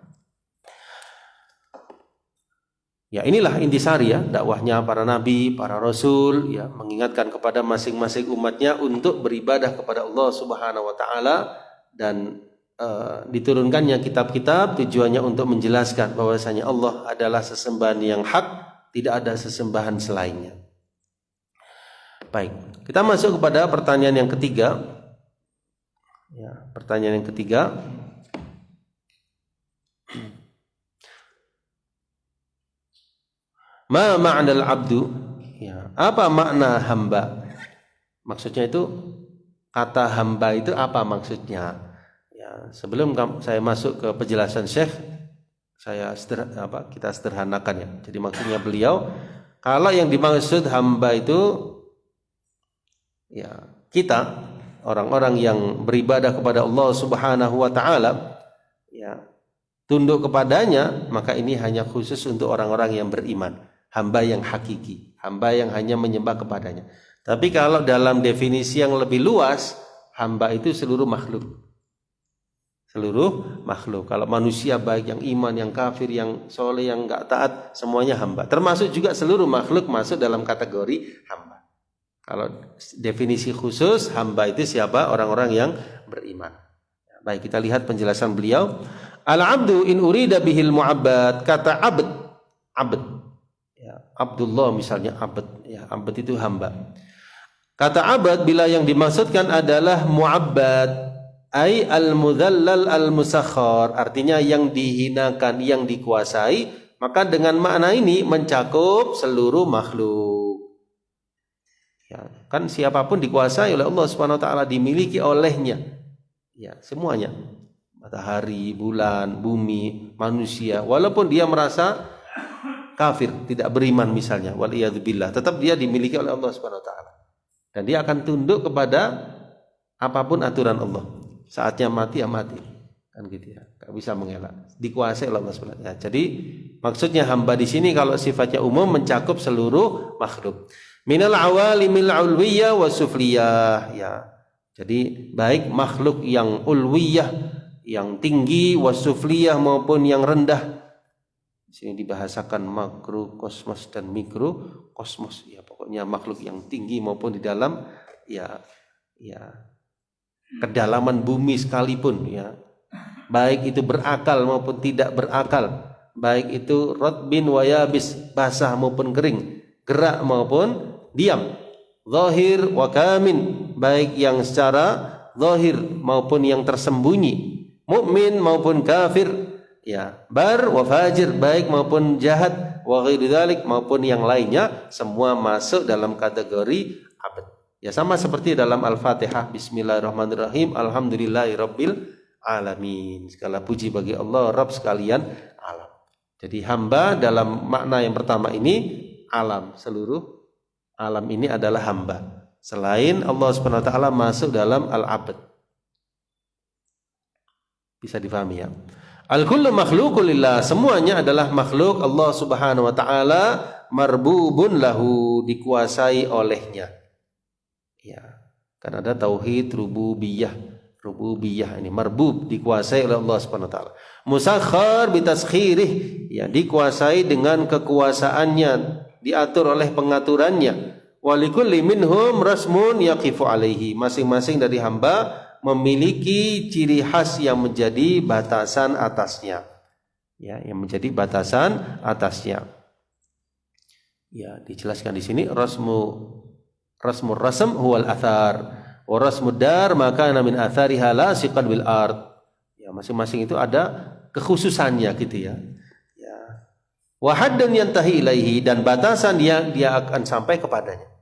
ya inilah intisari ya dakwahnya para nabi, para rasul ya, mengingatkan kepada masing-masing umatnya untuk beribadah kepada Allah Subhanahu wa taala, dan diturunkannya kitab-kitab tujuannya untuk menjelaskan bahwasanya Allah adalah sesembahan yang hak, tidak ada sesembahan selainnya. Baik, kita masuk kepada pertanyaan yang ketiga. Ya, pertanyaan yang ketiga. Ma ma'nal abdu? Ya, apa makna hamba? Maksudnya itu kata hamba itu apa maksudnya? Sebelum saya masuk ke penjelasan Syekh, kita sederhanakan ya. Jadi maksudnya beliau, kalau yang dimaksud hamba itu ya kita, orang-orang yang beribadah kepada Allah Subhanahu wa taala, ya tunduk kepadanya, maka ini hanya khusus untuk orang-orang yang beriman, hamba yang hakiki, hamba yang hanya menyembah kepadanya. Tapi kalau dalam definisi yang lebih luas, hamba itu seluruh makhluk. Seluruh makhluk. Kalau manusia baik yang iman, yang kafir, yang soleh, yang enggak taat, semuanya hamba. Termasuk juga seluruh makhluk masuk dalam kategori hamba. Kalau definisi khusus hamba itu siapa? Orang-orang yang beriman. Baik, kita lihat penjelasan beliau. Al-abdu in urida bihil mu'abbad. Kata abd. Ya, Abdullah misalnya abd. Ya, abd itu hamba. Kata abd bila yang dimaksudkan adalah mu'abbad, ay al-mudhallal al-musakhkhar, artinya yang dihinakan, yang dikuasai, maka dengan makna ini mencakup seluruh makhluk. Ya, kan siapapun dikuasai oleh Allah Subhanahu wa taala, dimiliki olehnya. Ya, semuanya. Matahari, bulan, bumi, manusia, walaupun dia merasa kafir, tidak beriman misalnya, wal iyadzubillah, tetap dia dimiliki oleh Allah Subhanahu wa taala. Dan dia akan tunduk kepada apapun aturan Allah. Saatnya mati ya mati, kan gitu ya, nggak bisa mengelak, dikuasai oleh Allah Subhanahu wa taala. Jadi maksudnya hamba di sini kalau sifatnya umum mencakup seluruh makhluk. Minal awalimil ulwiyah wa sufliyah, ya. Jadi baik makhluk yang ulwiyah, yang tinggi, wa sufliyah maupun yang rendah. Di sini dibahasakan makrokosmos dan mikrokosmos, ya pokoknya makhluk yang tinggi maupun di dalam ya kedalaman bumi sekalipun ya, baik itu berakal maupun tidak berakal, baik itu ratbin wa yabis, basah maupun kering, gerak maupun diam. Zahir wa kamin, baik yang secara zahir maupun yang tersembunyi, mukmin maupun kafir, ya, bar wa fajir, baik maupun jahat, wa ghairu dzalik maupun yang lainnya, semua masuk dalam kategori abad. Ya, sama seperti dalam Al-Fatihah, bismillahirrahmanirrahim, alhamdulillahirabbil alamin. Segala puji bagi Allah, Rabb sekalian alam. Jadi hamba dalam makna yang pertama ini alam, seluruh alam ini adalah hamba. Selain Allah Subhanahu wa taala masuk dalam al-abd. Bisa difahami ya? Al-kullu makhluqun lillah, semuanya adalah makhluk Allah Subhanahu wa taala, marbubun lahu, dikuasai olehnya. Ya, kan ada tauhid rububiyah. Rububiyah ini marbub, dikuasai oleh Allah Subhanahu wa taala. Musakhkhar bitaskhirih, ya, dikuasai dengan kekuasaannya, diatur oleh pengaturannya. Walikulli minhum rasmun yaqifu alaihi, masing-masing dari hamba memiliki ciri khas yang menjadi batasan atasnya, ya, yang menjadi batasan atasnya. Ya, dijelaskan di sini rasmur rasm huwal athar wa rasmud dar maka min athariha lasiqan bil ard. Ya, masing-masing itu ada kekhususannya gitu ya. Ya. Wa haddan yantahi ilaihi, dan batasan dia akan sampai kepadanya.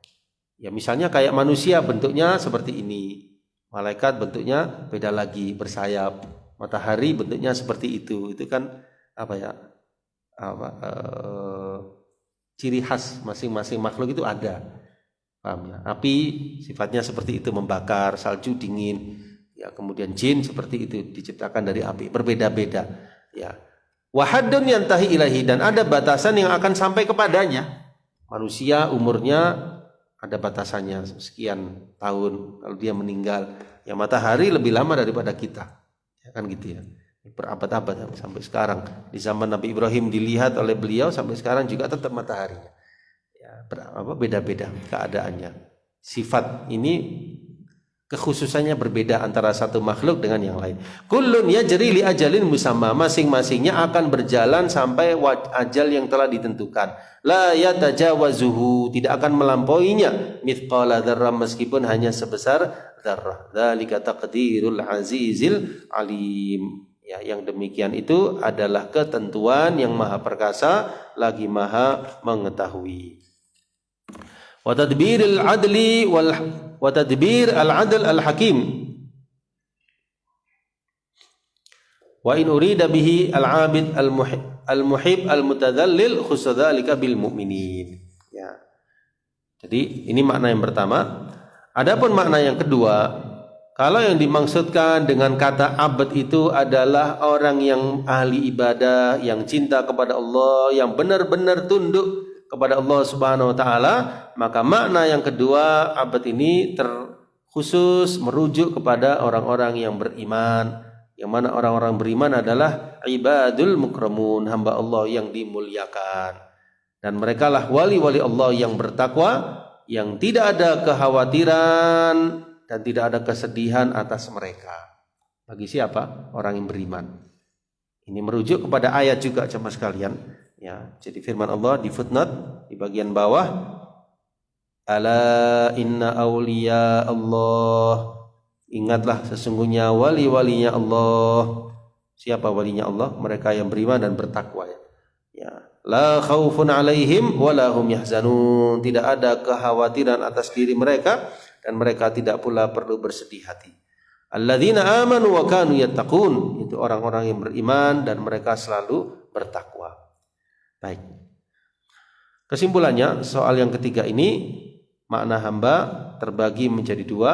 Ya, misalnya kayak manusia bentuknya seperti ini, malaikat bentuknya beda lagi, bersayap, matahari bentuknya seperti itu kan apa ya, ciri khas masing-masing makhluk itu ada, paham ya? Api sifatnya seperti itu, membakar, salju dingin, ya, kemudian jin seperti itu, diciptakan dari api, berbeda-beda, ya. Wa haddun yantahi ilahi, dan ada batasan yang akan sampai kepadanya. Manusia umurnya ada batasannya sekian tahun, kalau dia meninggal, ya, matahari lebih lama daripada kita, ya kan gitu ya, berabad-abad sampai sekarang. Di zaman Nabi Ibrahim dilihat oleh beliau, sampai sekarang juga tetap mataharinya, ya, beda-beda keadaannya. Sifat ini kekhususannya berbeda antara satu makhluk dengan yang lain. Kullun yajri li ajalin musamma, masing-masingnya akan berjalan sampai ajal yang telah ditentukan. La yatajawazuhu, tidak akan melampauinya, mithqala dzarrah, meskipun hanya sebesar dzarrah. Dzalika taqdirul azizil alim. Ya, yang demikian itu adalah ketentuan yang maha perkasa lagi maha mengetahui. Wa tadbiril adli wa tadbir al-adl al-hakim. Wa in urida bihi al-abid al-muhib al-mutadzallil khusadzalika bil mu'minin. Ya. Jadi ini makna yang pertama. Adapun makna yang kedua, kalau yang dimaksudkan dengan kata abad itu adalah orang yang ahli ibadah, yang cinta kepada Allah, yang benar-benar tunduk kepada Allah Subhanahu wa taala, maka makna yang kedua abad ini terkhusus merujuk kepada orang-orang yang beriman, yang mana orang-orang beriman adalah ibadul mukramun, hamba Allah yang dimuliakan, dan mereka lah wali-wali Allah yang bertakwa, yang tidak ada kekhawatiran dan tidak ada kesedihan atas mereka. Bagi siapa? Orang yang beriman. Ini merujuk kepada ayat juga jemaah sekalian. Ya, jadi firman Allah di footnote di bagian bawah, ala inna awliya Allah, ingatlah sesungguhnya wali-walinya Allah. Siapa walinya Allah? Mereka yang beriman dan bertakwa, ya. Ya, la khaufun alaihim wa la hum yahzanun, tidak ada kekhawatiran atas diri mereka dan mereka tidak pula perlu bersedih hati. Alladzina amanu wa kanu yattaqun, itu orang-orang yang beriman dan mereka selalu bertakwa. Baik. Kesimpulannya, soal yang ketiga ini, makna hamba terbagi menjadi dua,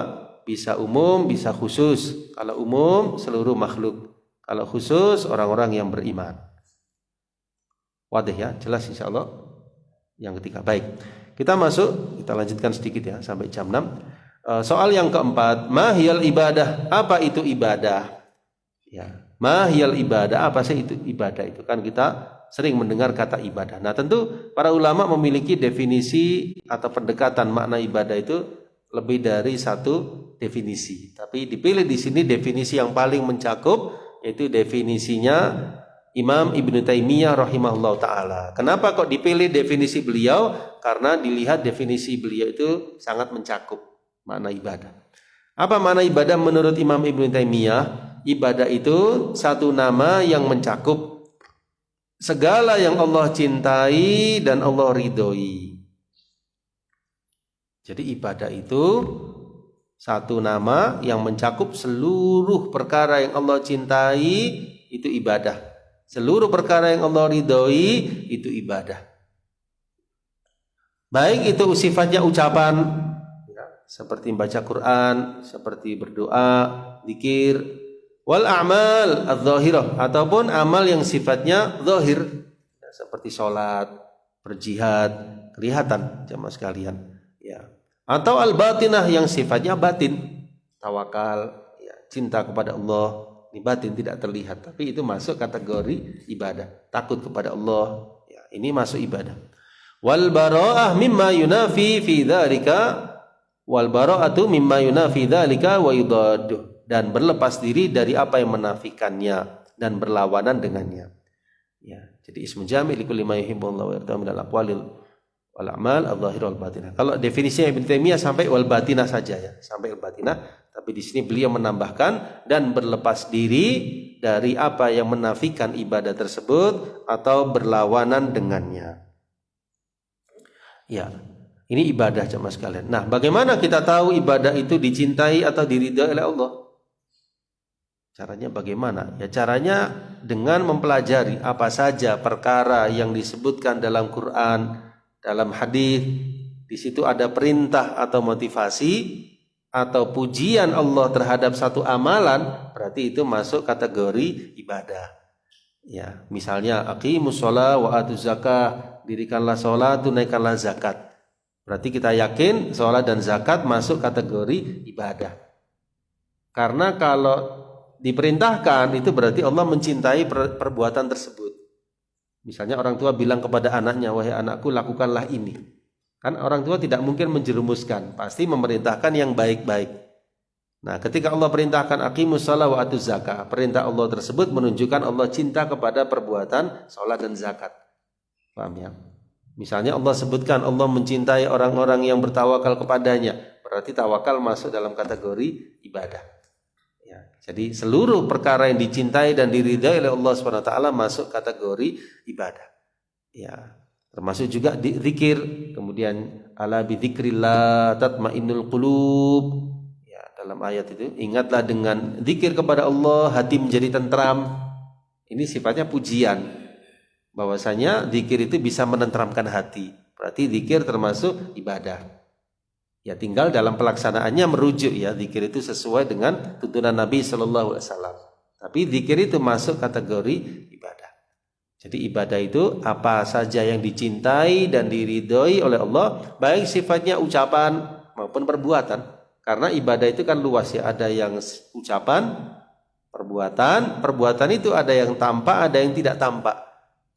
bisa umum, bisa khusus. Kalau umum, seluruh makhluk. Kalau khusus, orang-orang yang beriman. Wadah ya, jelas insyaallah. Yang ketiga. Baik. Kita lanjutkan sedikit ya, sampai jam 6. Soal yang keempat, mahiyal ibadah, apa itu ibadah? Ya, mahiyal ibadah, apa sih itu ibadah itu? Kan kita sering mendengar kata ibadah. Nah, tentu para ulama memiliki definisi atau pendekatan makna ibadah itu lebih dari satu definisi. Tapi dipilih di sini definisi yang paling mencakup, yaitu definisinya Imam Ibnu Taimiyah rahimahullah ta'ala. Kenapa kok dipilih definisi beliau? Karena dilihat definisi beliau itu sangat mencakup makna ibadah. Apa makna ibadah menurut Imam Ibnu Taimiyah? Ibadah itu satu nama yang mencakup segala yang Allah cintai dan Allah ridhoi. Jadi ibadah itu satu nama yang mencakup seluruh perkara yang Allah cintai, itu ibadah. Seluruh perkara yang Allah ridhoi, itu ibadah. Baik itu sifatnya ucapan, seperti membaca Quran, seperti berdoa, zikir, wal a'mal adz-dzahirah, ataupun amal yang sifatnya zahir, seperti sholat, berjihad, kelihatan jamaah sekalian, ya. Atau al-batinah yang sifatnya batin, tawakal, ya, cinta kepada Allah, ini batin tidak terlihat, tapi itu masuk kategori ibadah. Takut kepada Allah, ya, ini masuk ibadah. Wal bara'ah mimma yunafi fi dzalika, wal bara'atu mimma yunafi dzalika wa yudadduh, dan berlepas diri dari apa yang menafikannya dan berlawanan dengannya. Ya, jadi ismu jami' likulli ma yuhibbullahu wa yarda minal aqwalil wal a'mal adz-dzahirah wal batinah. Kalau definisinya Ibnu Taimiyah sampai wal batinah saja, ya, sampai wal batinah. Tapi di sini beliau menambahkan dan berlepas diri dari apa yang menafikan ibadah tersebut atau berlawanan dengannya. Ya, ini ibadah jemaah sekalian. Nah, bagaimana kita tahu ibadah itu dicintai atau diridhai oleh Allah? Caranya bagaimana? Ya, caranya dengan mempelajari apa saja perkara yang disebutkan dalam Quran, dalam hadis. Di situ ada perintah atau motivasi atau pujian Allah terhadap satu amalan, berarti itu masuk kategori ibadah. Ya, misalnya aqimus shalah wa atuz zakah, dirikanlah salat, tunaikanlah zakat. Berarti kita yakin salat dan zakat masuk kategori ibadah. Karena kalau diperintahkan itu berarti Allah mencintai perbuatan tersebut. Misalnya orang tua bilang kepada anaknya, wahai anakku lakukanlah ini. Kan orang tua tidak mungkin menjerumuskan, pasti memerintahkan yang baik-baik. Nah, ketika Allah perintahkan aqimus shalah wa atuz zakah, perintah Allah tersebut menunjukkan Allah cinta kepada perbuatan salat dan zakat. Paham ya? Misalnya Allah sebutkan Allah mencintai orang-orang yang bertawakal kepadanya, berarti tawakal masuk dalam kategori ibadah. Ya, jadi seluruh perkara yang dicintai dan diridhai oleh Allah SWT masuk kategori ibadah. Ya, termasuk juga zikir, kemudian ala bi dzikrillah tatmainnul qulub. Ya, dalam ayat itu ingatlah dengan zikir kepada Allah hati menjadi tentram. Ini sifatnya pujian. Bahwasanya zikir itu bisa menenteramkan hati. Berarti zikir termasuk ibadah. Ya, tinggal dalam pelaksanaannya merujuk, ya, zikir itu sesuai dengan tuntunan Nabi sallallahu alaihi wasallam. Tapi zikir itu masuk kategori ibadah. Jadi ibadah itu apa saja yang dicintai dan diridhoi oleh Allah, baik sifatnya ucapan maupun perbuatan. Karena ibadah itu kan luas, ya, ada yang ucapan, perbuatan itu ada yang tampak, ada yang tidak tampak.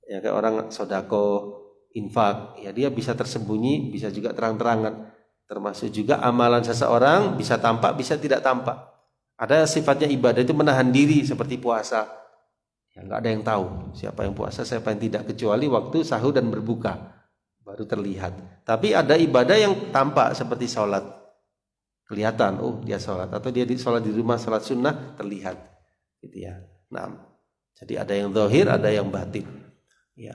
Ya, kayak orang sodako, infak, ya dia bisa tersembunyi, bisa juga terang-terangan. Termasuk juga amalan seseorang bisa tampak, bisa tidak tampak. Ada sifatnya ibadah itu menahan diri seperti puasa. Ya, nggak ada yang tahu siapa yang puasa, siapa yang tidak, kecuali waktu sahur dan berbuka baru terlihat. Tapi ada ibadah yang tampak seperti sholat, kelihatan, oh dia sholat, atau dia sholat di rumah, sholat sunnah terlihat, gitu ya. Nah, jadi ada yang zahir, ada yang batin. Ya,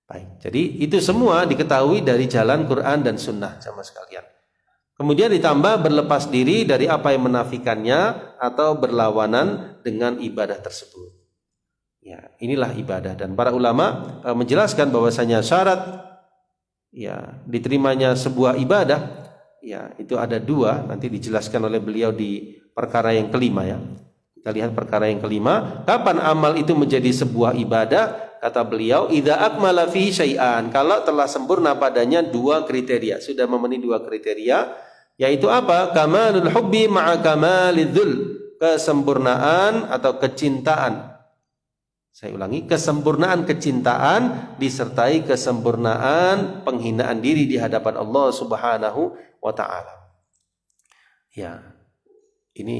baik. Jadi itu semua diketahui dari jalan Quran dan Sunnah sama sekalian. Kemudian ditambah berlepas diri dari apa yang menafikannya atau berlawanan dengan ibadah tersebut. Ya, inilah ibadah. Dan para ulama menjelaskan bahwasanya syarat, ya, diterimanya sebuah ibadah, ya, itu ada dua. Nanti dijelaskan oleh beliau di perkara yang kelima, ya. Kita lihat perkara yang kelima. Kapan amal itu menjadi sebuah ibadah? Kata beliau, idza akmala fi syai'an, kalau telah sempurna padanya dua kriteria, sudah memenuhi dua kriteria, yaitu apa? Kamalul hubbi ma'a kamalidzul, kesempurnaan atau kecintaan. Saya ulangi, kesempurnaan kecintaan disertai kesempurnaan penghinaan diri di hadapan Allah Subhanahu wa taala. Ya. Ini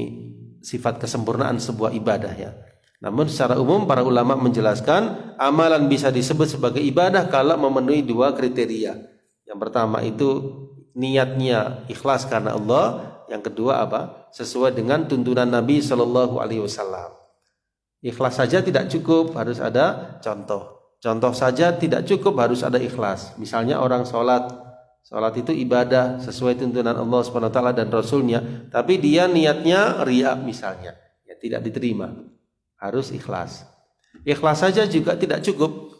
sifat kesempurnaan sebuah ibadah, ya. Namun secara umum para ulama menjelaskan amalan bisa disebut sebagai ibadah kalau memenuhi dua kriteria. Yang pertama itu niatnya ikhlas karena Allah. Yang kedua apa? Sesuai dengan tuntunan Nabi Shallallahu Alaihi Wasallam. Ikhlas saja tidak cukup, harus ada contoh. Contoh saja tidak cukup, harus ada ikhlas. Misalnya orang sholat itu ibadah sesuai tuntunan Allah Subhanahu Wa Taala dan Rasulnya, tapi dia niatnya riya misalnya, ya tidak diterima. Harus ikhlas. Ikhlas saja juga tidak cukup.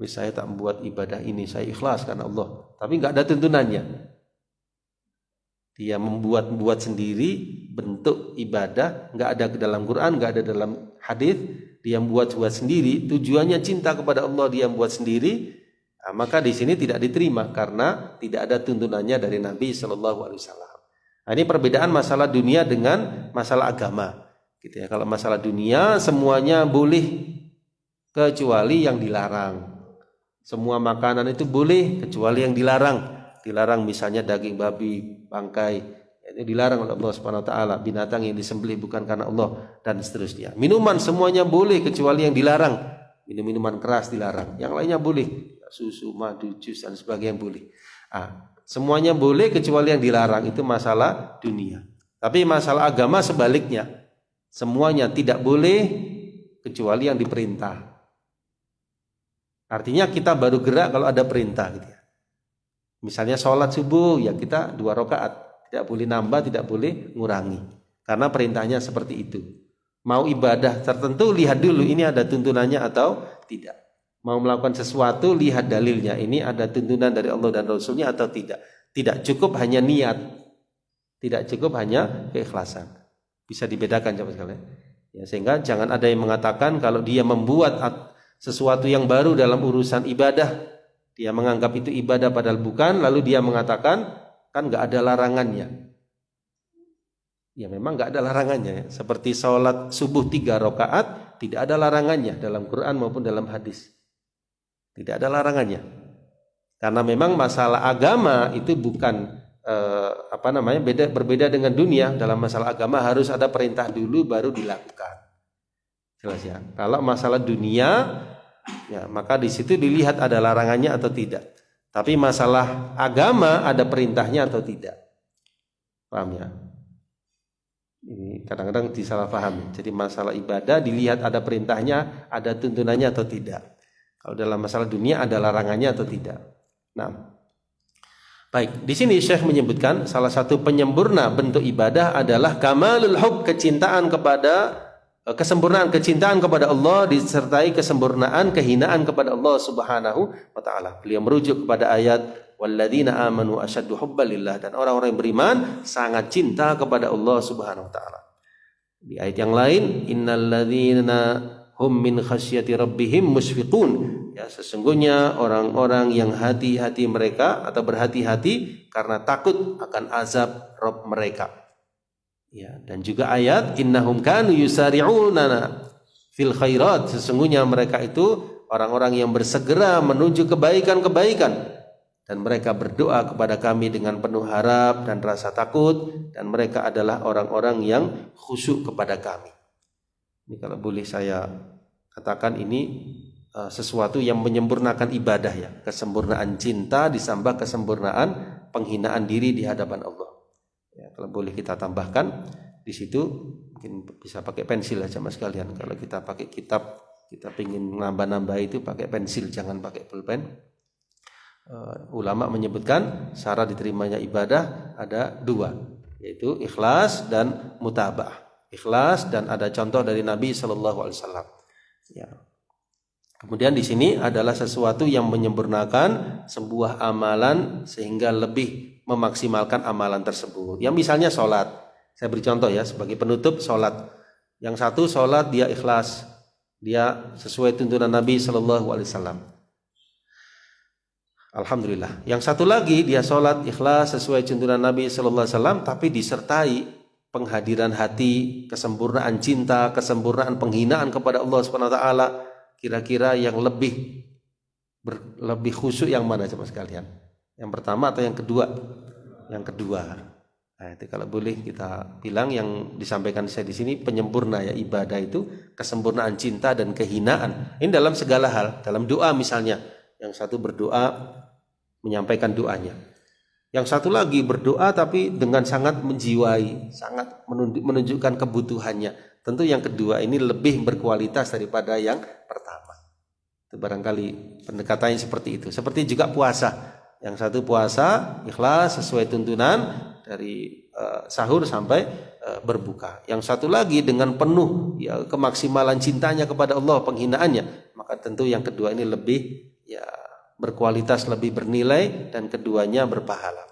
Saya tak membuat ibadah ini, saya ikhlas karena Allah, tapi nggak ada tuntunannya. Dia membuat sendiri bentuk ibadah, nggak ada dalam Quran, nggak ada dalam hadis. Dia buat sendiri, tujuannya cinta kepada Allah, dia buat sendiri. Nah, maka di sini tidak diterima karena tidak ada tuntunannya dari Nabi Shallallahu Alaihi Wasallam. Nah, ini perbedaan masalah dunia dengan masalah agama. Gitu ya. Kalau masalah dunia semuanya boleh kecuali yang dilarang. Semua makanan itu boleh kecuali yang dilarang. Dilarang misalnya daging babi, bangkai, itu dilarang oleh Allah Subhanahu Wa Taala. Binatang yang disembelih bukan karena Allah dan seterusnya. Minuman semuanya boleh kecuali yang dilarang. Minuman keras dilarang. Yang lainnya boleh. Susu, madu, jus dan sebagainya boleh. Semuanya boleh kecuali yang dilarang. Itu masalah dunia. Tapi masalah agama sebaliknya. Semuanya tidak boleh kecuali yang diperintah. Artinya kita baru gerak kalau ada perintah gitu ya. Misalnya sholat subuh, ya kita 2 rakaat. Tidak boleh nambah, tidak boleh ngurangi. Karena perintahnya seperti itu. Mau ibadah tertentu, lihat dulu ini ada tuntunannya atau tidak. Mau melakukan sesuatu, lihat dalilnya. Ini ada tuntunan dari Allah dan Rasulnya atau tidak. Tidak cukup hanya niat. Tidak cukup hanya keikhlasan. Bisa dibedakan coba sekalian. Ya, sehingga jangan ada yang mengatakan kalau dia membuat sesuatu yang baru dalam urusan ibadah, dia menganggap itu ibadah padahal bukan, lalu dia mengatakan kan nggak ada larangannya. Ya memang nggak ada larangannya. Seperti sholat subuh 3 rakaat tidak ada larangannya dalam Quran maupun dalam hadis. Tidak ada larangannya. Karena memang masalah agama itu bukan berbeda dengan dunia. Dalam masalah agama harus ada perintah dulu baru dilakukan. Jelas ya. Kalau masalah dunia, ya maka di situ dilihat ada larangannya atau tidak. Tapi masalah agama ada perintahnya atau tidak. Paham ya? Ini kadang-kadang disalahpahami. Jadi masalah ibadah dilihat ada perintahnya, ada tuntunannya atau tidak. Kalau dalam masalah dunia ada larangannya atau tidak. Nah, baik. Di sini Syekh menyebutkan salah satu penyempurna bentuk ibadah adalah kamalul hub, kesempurnaan kecintaan kepada Allah disertai kesempurnaan kehinaan kepada Allah Subhanahu wa taala. Beliau merujuk kepada ayat walladzina amanu asyaddu hubbalillah, dan orang-orang yang beriman sangat cinta kepada Allah Subhanahu wa taala. Di ayat yang lain innalladzina hum min khasyati rabbihim musyfiqun. Ya, sesungguhnya orang-orang yang hati-hati mereka atau berhati-hati karena takut akan azab Rabb mereka. Ya, dan juga ayat innahum kanu yusari'una fil khairat, sesungguhnya mereka itu orang-orang yang bersegera menuju kebaikan-kebaikan, dan mereka berdoa kepada kami dengan penuh harap dan rasa takut, dan mereka adalah orang-orang yang khusyuk kepada kami. Ini kalau boleh saya katakan ini sesuatu yang menyempurnakan ibadah ya, kesempurnaan cinta disambah kesempurnaan penghinaan diri di hadapan Allah. Ya, kalau boleh kita tambahkan di situ, mungkin bisa pakai pensil aja mas kalian. Kalau kita pakai kitab, kita ingin nambah-nambah itu pakai pensil, jangan pakai pulpen. Ulama menyebutkan syarat diterimanya ibadah ada 2, yaitu ikhlas dan mutaba'ah. Ikhlas dan ada contoh dari Nabi Shallallahu Alaihi Wasallam. Ya. Kemudian di sini adalah sesuatu yang menyempurnakan sebuah amalan sehingga lebih memaksimalkan amalan tersebut. Yang misalnya sholat, saya beri contoh ya sebagai penutup sholat. Yang satu sholat dia ikhlas, dia sesuai tuntunan Nabi Shallallahu Alaihi Wasallam. Alhamdulillah. Yang satu lagi dia sholat ikhlas sesuai tuntunan Nabi Shallallahu Alaihi Wasallam, tapi disertai penghadiran hati, kesempurnaan cinta, kesempurnaan penghinaan kepada Allah Subhanahu Wa Taala. Kira-kira yang lebih khusyuk yang mana coba sekalian? Yang pertama atau yang kedua? Yang kedua. Nah, itu kalau boleh kita bilang yang disampaikan saya di sini penyempurna ya ibadah itu kesempurnaan cinta dan kehinaan. Ini dalam segala hal, dalam doa misalnya, yang satu berdoa menyampaikan doanya. Yang satu lagi berdoa tapi dengan sangat menjiwai, sangat menunjukkan kebutuhannya. Tentu yang kedua ini lebih berkualitas daripada yang pertama. Itu barangkali pendekatannya seperti itu. Seperti juga puasa. Yang satu puasa ikhlas sesuai tuntunan dari sahur sampai berbuka. Yang satu lagi dengan penuh ya kemaksimalan cintanya kepada Allah, penghinaannya. Maka tentu yang kedua ini lebih ya berkualitas, lebih bernilai dan keduanya berpahala.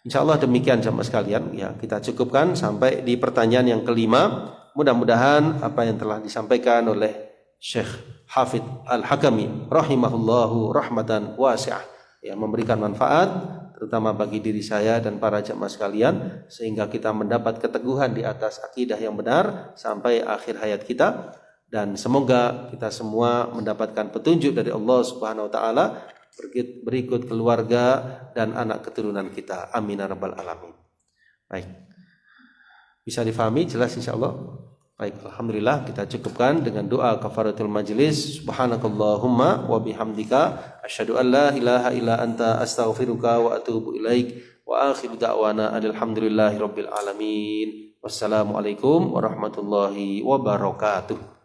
Insya Allah demikian jamaah sekalian ya, kita cukupkan sampai di pertanyaan yang kelima. Mudah-mudahan apa yang telah disampaikan oleh Syekh Hafidz Al-Hakami rahimahullahu rahmatan wasi'ah ya memberikan manfaat terutama bagi diri saya dan para jamaah sekalian sehingga kita mendapat keteguhan di atas akidah yang benar sampai akhir hayat kita, dan semoga kita semua mendapatkan petunjuk dari Allah Subhanahu wa taala berikut keluarga dan anak keturunan kita. Amin ya rabbal alamin. Baik. Bisa difahami jelas insyaallah. Baik, alhamdulillah kita cukupkan dengan doa kafaratul majlis. Subhanakallahumma wa bihamdika asyhadu an la ilaha illa anta astaghfiruka wa atubu ilaik. Wa akhiru da'wana alhamdulillahi rabbil alamin. Wassalamualaikum warahmatullahi wabarakatuh.